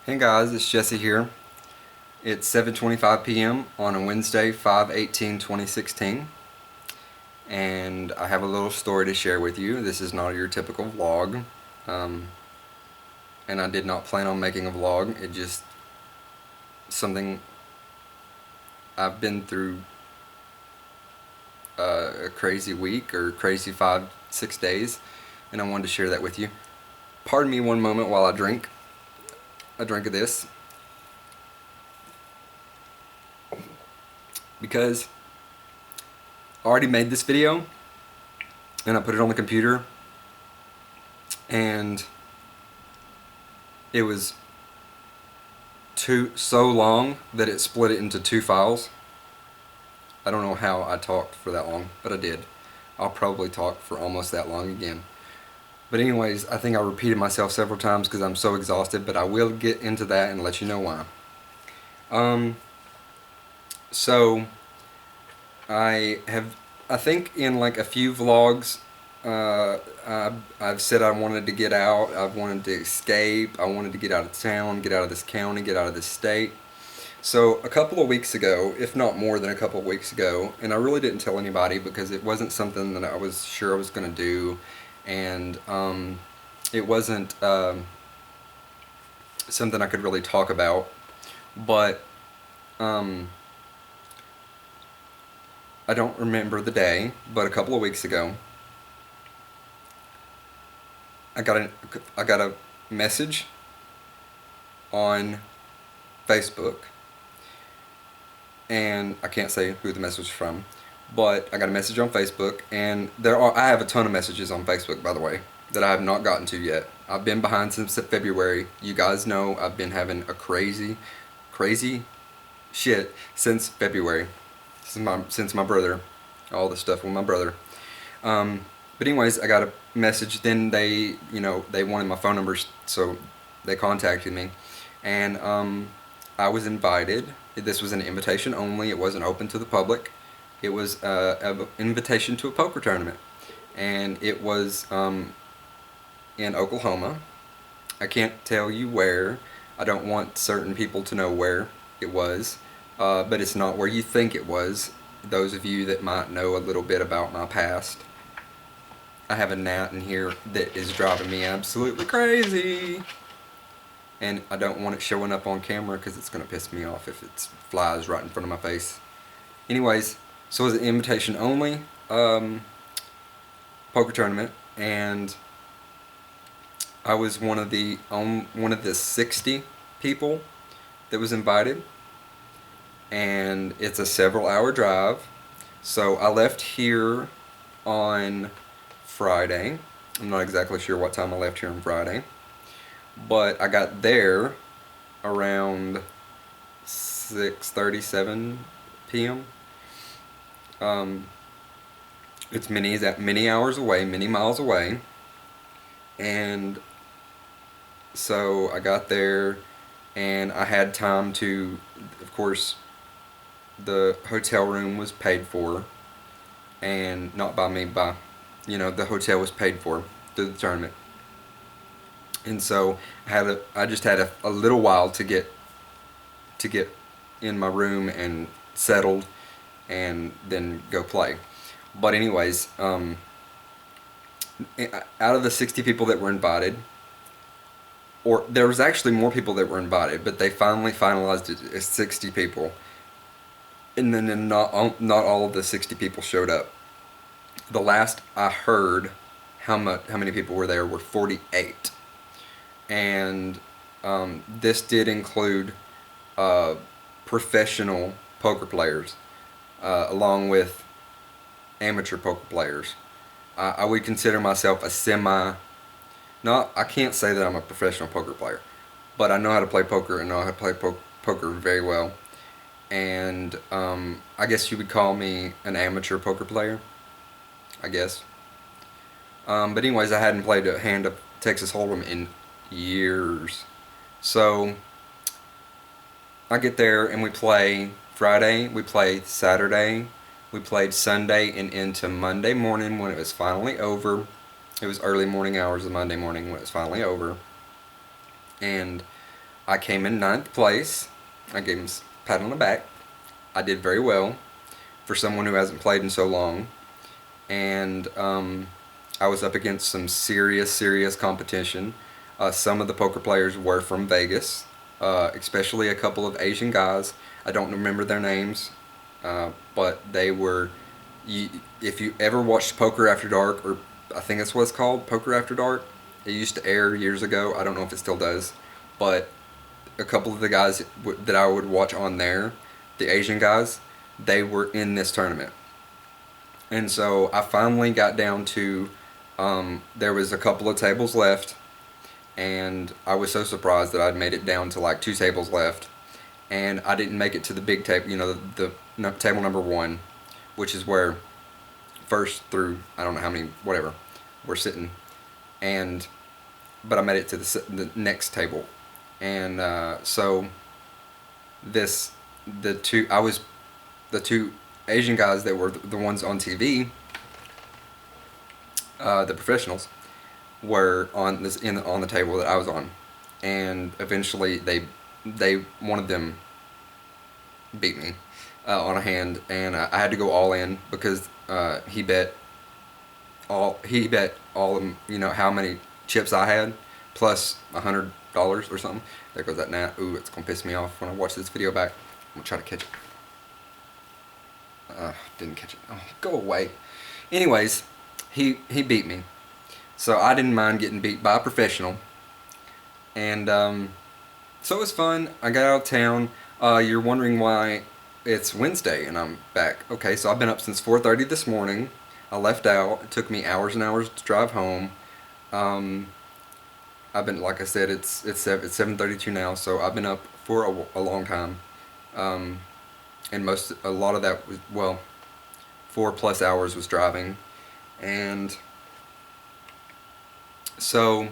Hey guys, it's Jesse here. It's 7:25 p.m. on a Wednesday, 5/18/2016, and I have a little story to share with you. This is not your typical vlog, and I did not plan on making a vlog. It just something I've been through a crazy week or crazy 5-6 days, and I wanted to share that with you. Pardon me one moment while I drink a drink of this, because I already made this video and I put it on the computer, and it was so long that it split it into two files. I don't know how I talked for that long, but I did. I'll probably talk for almost that long again. But anyways, I think I repeated myself several times because I'm so exhausted, but I will get into that and let you know why. So I think in like a few vlogs, I've said I wanted to get out, I wanted to escape, I wanted to get out of town, get out of this county, get out of this state. So a couple of weeks ago, if not more than a couple of weeks ago, and I really didn't tell anybody because it wasn't something that I was sure I was going to do, and it wasn't something I could really talk about, but I don't remember the day, but a couple of weeks ago, I got a message on Facebook, and I can't say who the message was from, but I got a message on Facebook, and I have a ton of messages on Facebook, by the way, that I have not gotten to yet. I've been behind since February. You guys know I've been having a crazy shit since February. Since my brother, all the stuff with my brother. But anyways, I got a message. Then they wanted my phone numbers, so they contacted me, and I was invited. This was an invitation only. It wasn't open to the public. It was an invitation to a poker tournament, and it was in Oklahoma. I can't tell you where. I don't want certain people to know where it was. But it's not where you think it was. Those of you that might know a little bit about my past. I have a gnat in here that is driving me absolutely crazy. And I don't want it showing up on camera because it's going to piss me off if it flies right in front of my face. Anyways, so it was an invitation only poker tournament, and I was one of the 60 people that was invited. And it's a several-hour drive. So I left here on Friday. I'm not exactly sure what time I left here on Friday, but I got there around 6:37 p.m. It's many hours away, many miles away, and so I got there, and I had time to, of course, the hotel room was paid for, and not by me, the hotel was paid for through the tournament. And so I just had a little while to get in my room and settled, and then go play. But anyways, out of the 60 people that were invited, or there was actually more people that were invited, but they finally finalized it as 60 people. And then not all of the 60 people showed up. The last I heard how many people were there were 48. And this did include professional poker players, along with amateur poker players. I would consider myself a I can't say that I'm a professional poker player, but I know how to play poker and know how to play poker very well. And I guess you would call me an amateur poker player, I guess. But anyways, I hadn't played a hand of Texas Hold'em in years. So I get there and we play Friday, we played Saturday, we played Sunday, and into Monday morning when it was finally over. It was early morning hours of Monday morning when it was finally over. And I came in 9th place. I gave him a pat on the back. I did very well for someone who hasn't played in so long. And I was up against some serious competition. Some of the poker players were from Vegas, especially a couple of Asian guys. I don't remember their names, but they were. If you ever watched Poker After Dark, or I think that's what it's called, Poker After Dark, it used to air years ago. I don't know if it still does, but a couple of the guys that I would watch on there, the Asian guys, they were in this tournament. And so I finally got down to, there was a couple of tables left, and I was so surprised that I'd made it down to like 2 tables left, and I didn't make it to the big table, the table number 1, which is where first through, I don't know how many, whatever, we're sitting, but I made it to the next table, and so the two Asian guys that were the ones on TV, the professionals, were on the table that I was on, and eventually one of them beat me on a hand, and I had to go all in because he bet all of, how many chips I had plus $100 or something. There goes that gnat. Ooh, it's gonna piss me off when I watch this video back. I'm gonna try to catch it. Didn't catch it. Oh, go away. Anyways, he beat me, so I didn't mind getting beat by a professional, and so it was fun. I got out of town. You're wondering why it's Wednesday and I'm back. Okay, so I've been up since 4:30 this morning. I left out. It took me hours and hours to drive home. I've been, like I said, it's 7:32 now, so I've been up for a long time. And a lot of that was, 4+ hours was driving, and so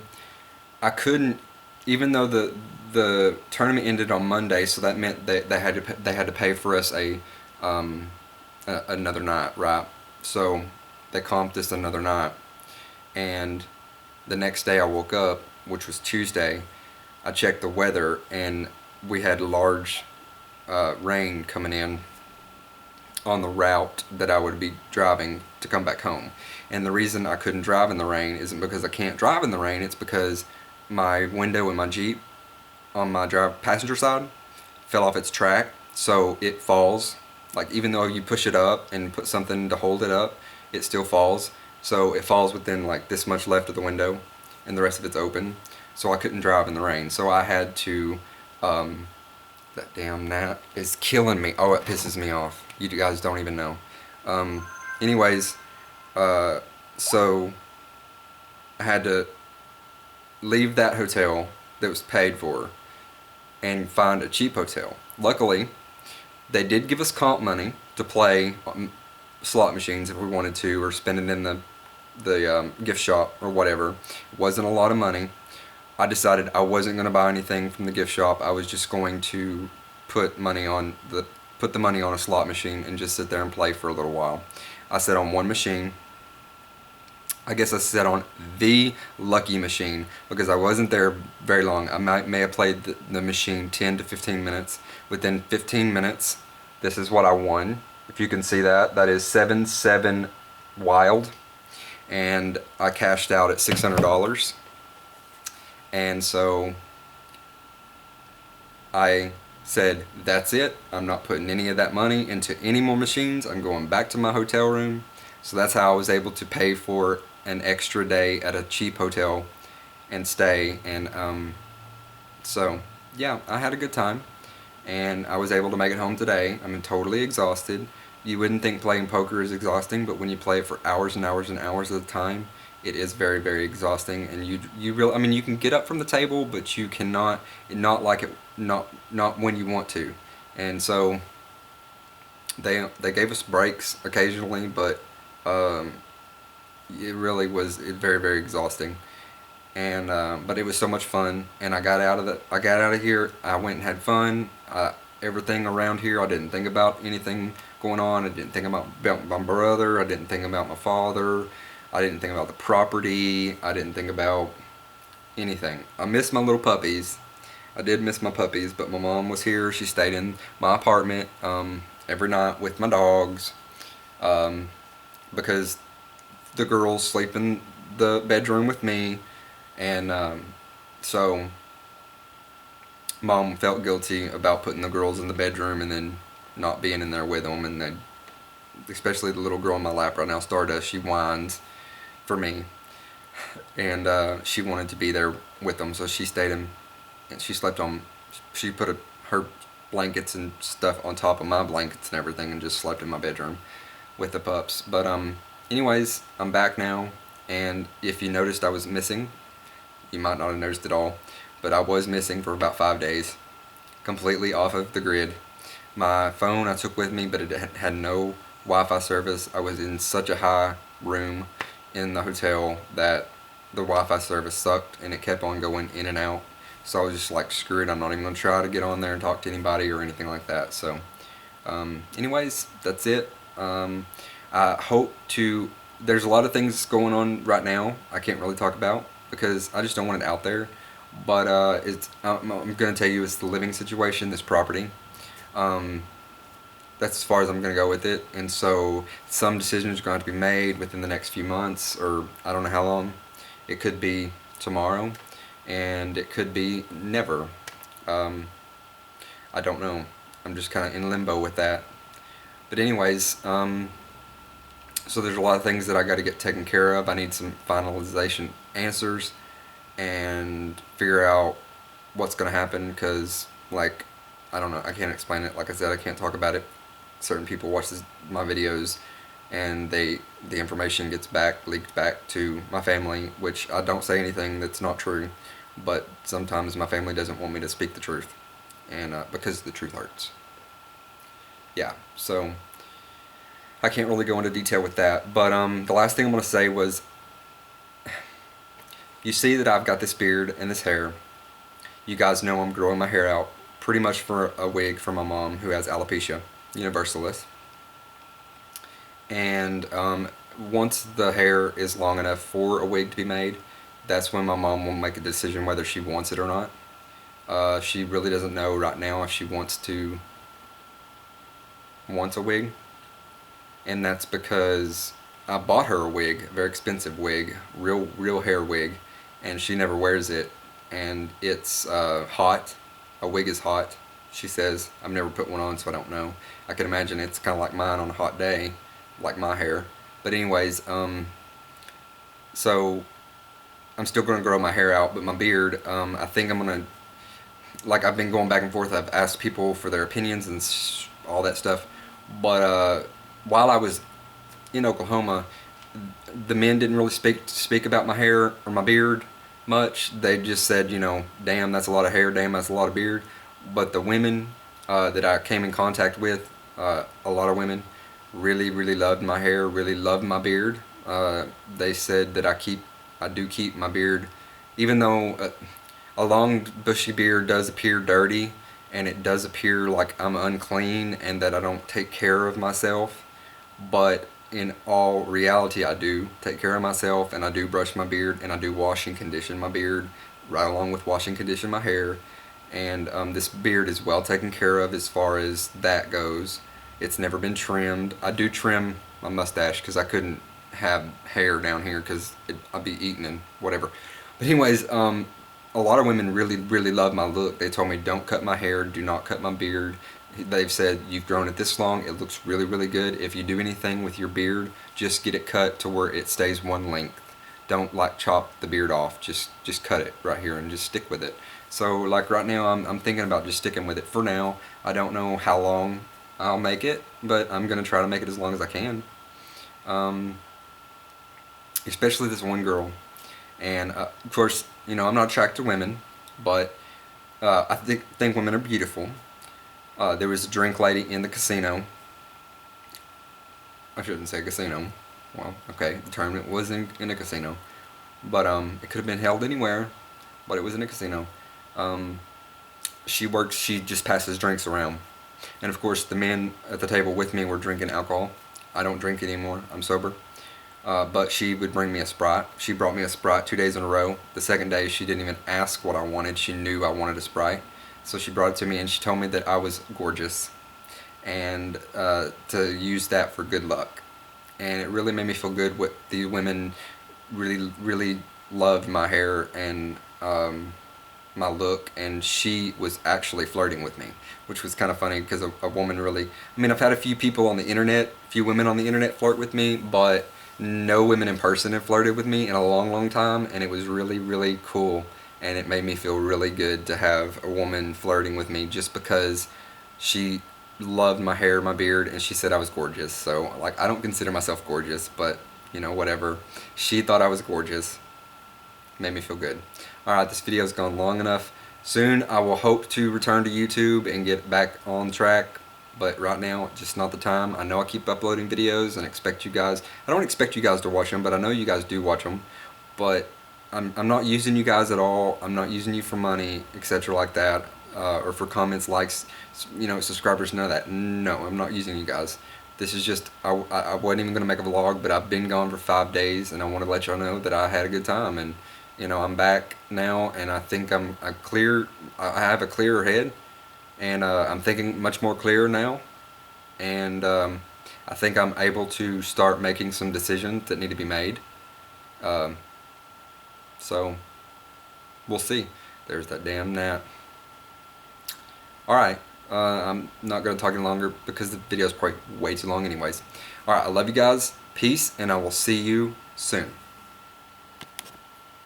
I couldn't, even though the tournament ended on Monday, so that meant that they had to pay for us another night, right? So they comped us another night, and the next day I woke up, which was Tuesday. I checked the weather, and we had large rain coming in on the route that I would be driving to come back home. And the reason I couldn't drive in the rain isn't because I can't drive in the rain, it's because my window in my Jeep on my passenger side fell off its track, so it falls. Like, even though you push it up and put something to hold it up, it still falls. So it falls within like this much left of the window, and the rest of it's open. So I couldn't drive in the rain. So I had to, that damn gnat is killing me. Oh, it pisses me off. You guys don't even know. Anyways, so I had to leave that hotel that was paid for and find a cheap hotel. Luckily, they did give us comp money to play slot machines if we wanted to, or spend it in the gift shop or whatever. It wasn't a lot of money. I decided I wasn't going to buy anything from the gift shop. I was just going to put the money on a slot machine and just sit there and play for a little while. I sat on one machine. I guess I sat on the lucky machine because I wasn't there very long. I may have played the machine 10 to 15 minutes. Within 15 minutes, this is what I won. If you can see that, that is 7-7 wild. And I cashed out at $600. And so I said, that's it. I'm not putting any of that money into any more machines. I'm going back to my hotel room. So that's how I was able to pay for an extra day at a cheap hotel and stay. And so yeah, I had a good time, and I was able to make it home today. I'm totally exhausted. You wouldn't think playing poker is exhausting, but when you play it for hours and hours and hours at a time, it is very, very exhausting. And you can get up from the table, but you cannot, not when you want to. And so they gave us breaks occasionally, but it really was very, very exhausting. And but it was so much fun, and I got out of here. I went and had fun. Everything around here, I didn't think about anything going on. I didn't think about my brother. I didn't think about my father. I didn't think about the property. I didn't think about anything. I miss my little puppies. I did miss my puppies, but my mom was here. She stayed in my apartment every night with my dogs um, because the girls sleep in the bedroom with me, and so mom felt guilty about putting the girls in the bedroom and then not being in there with them, and then especially the little girl in my lap right now, Stardust, she whines for me, and she wanted to be there with them, so she stayed in, and she slept on, she put her blankets and stuff on top of my blankets and everything, and just slept in my bedroom with the pups. But anyways, I'm back now, and if you noticed I was missing, you might not have noticed at all, but I was missing for about 5 days, completely off of the grid. My phone I took with me, but it had no Wi-Fi service. I was in such a high room in the hotel that the Wi-Fi service sucked, and it kept on going in and out. So I was just like, screw it, I'm not even going to try to get on there and talk to anybody or anything like that. So anyways, that's it. I hope to, there's a lot of things going on right now I can't really talk about because I just don't want it out there. But I'm going to tell you, it's the living situation, this property. That's as far as I'm going to go with it. And so some decisions are going to have to be made within the next few months, or I don't know how long. It could be tomorrow, and it could be never. I don't know. I'm just kind of in limbo with that. But anyways, so there's a lot of things that I got to get taken care of. I need some finalization answers and figure out what's going to happen, because, like, I don't know, I can't explain it. Like I said, I can't talk about it. Certain people watch my videos, and the information gets leaked back to my family, which I don't say anything that's not true, but sometimes my family doesn't want me to speak the truth, and because the truth hurts. Yeah, so I can't really go into detail with that, but the last thing I'm going to say was, you see that I've got this beard and this hair. You guys know I'm growing my hair out pretty much for a wig for my mom, who has alopecia universalis. And once the hair is long enough for a wig to be made, that's when my mom will make a decision whether she wants it or not. She really doesn't know right now if she wants a wig, and that's because I bought her a wig, a very expensive wig, real hair wig, and she never wears it, and it's hot. A wig is hot, she says. I've never put one on, so I don't know. I can imagine it's kind of like mine on a hot day, like my hair. But anyways, so I'm still going to grow my hair out, but my beard, I think I'm going to, like, I've been going back and forth. I've asked people for their opinions and all that stuff, but while I was in Oklahoma, the men didn't really speak about my hair or my beard much. They just said, you know, damn, that's a lot of hair, damn, that's a lot of beard. But the women that I came in contact with, a lot of women really loved my hair, really loved my beard. They said that I do keep my beard, even though a long bushy beard does appear dirty, and it does appear like I'm unclean and that I don't take care of myself. But in all reality, I do take care of myself, and I do brush my beard, and I do wash and condition my beard, right along with wash and condition my hair. And this beard is well taken care of as far as that goes. It's never been trimmed. I do trim my mustache because I couldn't have hair down here because I'd be eating and whatever. But anyways, a lot of women really love my look. They told me, don't cut my hair, do not cut my beard. They've said, you've grown it this long, it looks really good. If you do anything with your beard, just get it cut to where it stays one length. Don't like chop the beard off, just cut it right here and just stick with it. So like right now, I'm thinking about just sticking with it for now. I don't know how long I'll make it, but I'm gonna try to make it as long as I can. Especially this one girl. And of course, you know, I'm not attracted to women, but I think women are beautiful. There was a drink lady in the casino. I shouldn't say casino. Well, okay, the tournament was in a casino. But it could have been held anywhere, but it was in a casino. She just passes drinks around. And of course, the men at the table with me were drinking alcohol. I don't drink anymore, I'm sober. but she would bring me a Sprite. She brought me a Sprite 2 days in a row. The second day, she didn't even ask what I wanted. She knew I wanted a Sprite. So she brought it to me, and she told me that I was gorgeous, and to use that for good luck. And it really made me feel good. What the women really, really loved my hair and my look, and she was actually flirting with me, which was kind of funny because a woman really, I mean, I've had a few people on the internet, a few women on the internet flirt with me, but no women in person have flirted with me in a long, long time, and it was really, really cool, and it made me feel really good to have a woman flirting with me just because she loved my hair, my beard, and she said I was gorgeous. So, like, I don't consider myself gorgeous, but, you know, whatever. She thought I was gorgeous. Made me feel good. Alright, this video's gone long enough. Soon I will hope to return to YouTube and get back on track, but right now, just not the time. I know I keep uploading videos and expect you guys, I don't expect you guys to watch them, but I know you guys do watch them, but I'm not using you guys at all. I'm not using you for money, etc. like that, or for comments, likes, you know, subscribers, none of that. No, I'm not using you guys. This is just, I wasn't even going to make a vlog, but I've been gone for 5 days, and I want to let y'all know that I had a good time, and you know, I'm back now, and I think I have a clearer head, and I'm thinking much more clear now, and I think I'm able to start making some decisions that need to be made. So, we'll see. There's that damn gnat. Alright, I'm not going to talk any longer because the video is probably way too long anyways. Alright, I love you guys. Peace, and I will see you soon.